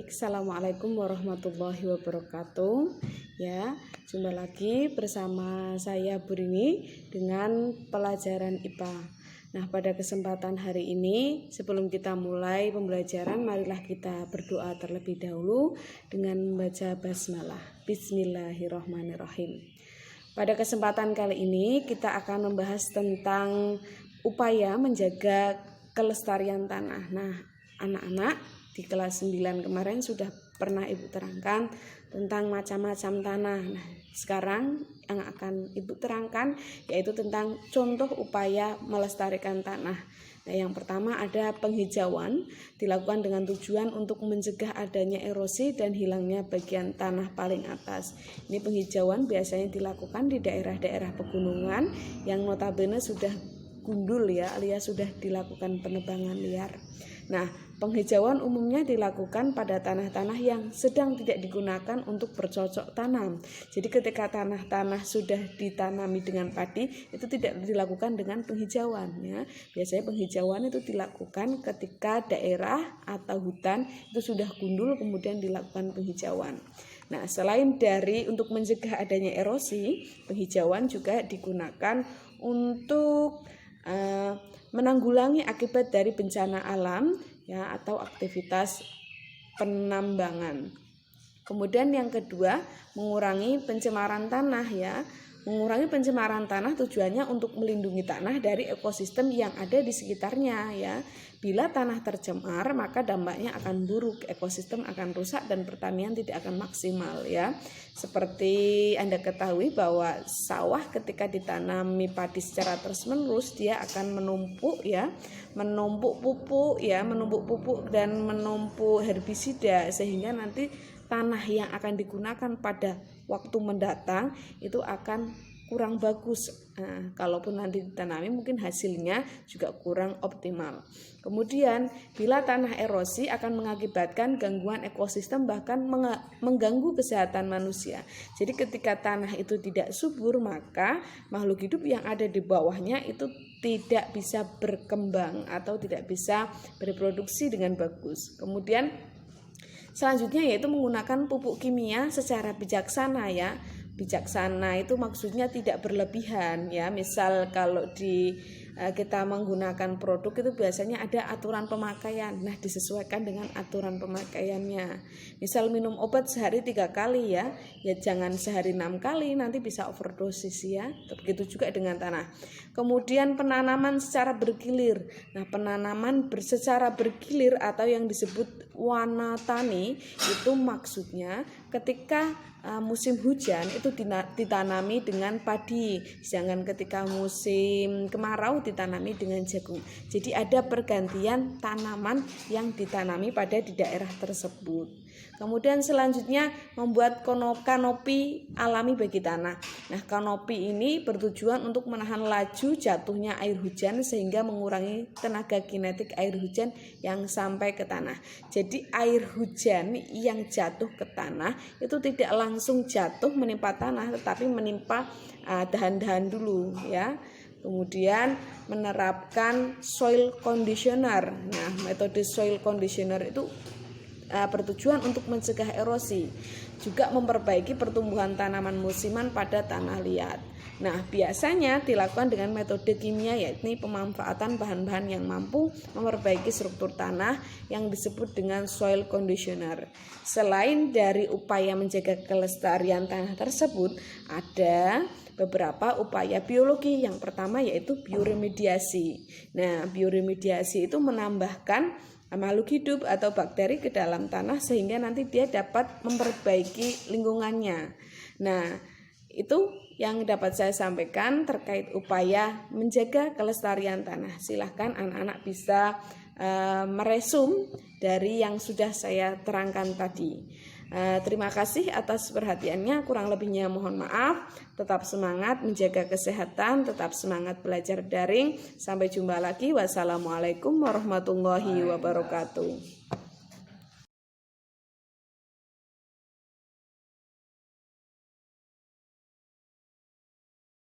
Baik, Assalamualaikum warahmatullahi wabarakatuh. Ya, jumpa lagi bersama saya Bu Rini dengan pelajaran IPA. Nah, pada kesempatan hari ini, sebelum kita mulai pembelajaran, marilah kita berdoa terlebih dahulu dengan membaca basmalah. Bismillahirrahmanirrahim. Pada kesempatan kali ini, kita akan membahas tentang upaya menjaga kelestarian tanah. Nah, anak-anak di kelas 9 kemarin sudah pernah Ibu terangkan tentang macam-macam tanah. Nah, sekarang yang akan Ibu terangkan yaitu tentang contoh upaya melestarikan tanah. Nah, yang pertama ada penghijauan, dilakukan dengan tujuan untuk mencegah adanya erosi dan hilangnya bagian tanah paling atas. Ini penghijauan biasanya dilakukan di daerah-daerah pegunungan yang notabene sudah gundul ya, alias sudah dilakukan penebangan liar. Nah, penghijauan umumnya dilakukan pada tanah-tanah yang sedang tidak digunakan untuk bercocok tanam. Jadi ketika tanah-tanah sudah ditanami dengan padi, itu tidak dilakukan dengan penghijauan ya. Biasanya penghijauan itu dilakukan ketika daerah atau hutan itu sudah gundul kemudian dilakukan penghijauan. Nah, selain dari untuk mencegah adanya erosi, penghijauan juga digunakan untuk menanggulangi akibat dari bencana alam ya atau aktivitas penambangan. Kemudian yang kedua, mengurangi pencemaran tanah ya. Mengurangi pencemaran tanah tujuannya untuk melindungi tanah dari ekosistem yang ada di sekitarnya ya. Bila tanah tercemar, maka dampaknya akan buruk, ekosistem akan rusak dan pertanian tidak akan maksimal ya. Seperti Anda ketahui bahwa sawah ketika ditanami padi secara terus-menerus dia akan menumpuk pupuk dan menumpuk herbisida sehingga nanti tanah yang akan digunakan pada waktu mendatang itu akan kurang bagus. Nah, kalaupun nanti ditanami mungkin hasilnya juga kurang optimal. Kemudian bila tanah erosi akan mengakibatkan gangguan ekosistem bahkan mengganggu kesehatan manusia. Jadi ketika tanah itu tidak subur maka makhluk hidup yang ada di bawahnya itu tidak bisa berkembang atau tidak bisa bereproduksi dengan bagus. Kemudian selanjutnya yaitu menggunakan pupuk kimia secara bijaksana ya. Bijaksana itu maksudnya tidak berlebihan ya. Misal kalau kita menggunakan produk itu biasanya ada aturan pemakaian. Nah, disesuaikan dengan aturan pemakaiannya. Misal minum obat sehari 3 kali ya jangan sehari 6 kali, nanti bisa overdosis ya. Begitu juga dengan tanah. Kemudian penanaman secara bergilir. Nah, penanaman secara bergilir atau yang disebut wanatani itu maksudnya ketika musim hujan itu ditanami dengan padi, sedangkan ketika musim kemarau ditanami dengan jagung. Jadi ada pergantian tanaman yang ditanami pada di daerah tersebut. Kemudian selanjutnya membuat kanopi alami bagi tanah. Nah, kanopi ini bertujuan untuk menahan laju jatuhnya air hujan sehingga mengurangi tenaga kinetik air hujan yang sampai ke tanah. Jadi air hujan yang jatuh ke tanah itu tidak langsung jatuh menimpa tanah tetapi menimpa dahan-dahan dulu ya. Kemudian menerapkan soil conditioner. Nah, metode soil conditioner itu bertujuan untuk mencegah erosi, juga memperbaiki pertumbuhan tanaman musiman pada tanah liat. Nah, biasanya dilakukan dengan metode kimia yakni pemanfaatan bahan-bahan yang mampu memperbaiki struktur tanah yang disebut dengan soil conditioner. Selain dari upaya menjaga kelestarian tanah tersebut, ada beberapa upaya biologi. Yang pertama yaitu bioremediasi. Nah, bioremediasi itu menambahkan makhluk hidup atau bakteri ke dalam tanah sehingga nanti dia dapat memperbaiki lingkungannya. Nah, itu yang dapat saya sampaikan terkait upaya menjaga kelestarian tanah. Silahkan anak-anak bisa meresum dari yang sudah saya terangkan tadi. Terima kasih atas perhatiannya, kurang lebihnya mohon maaf. Tetap semangat menjaga kesehatan, tetap semangat belajar daring. Sampai jumpa lagi. Wassalamualaikum warahmatullahi wabarakatuh.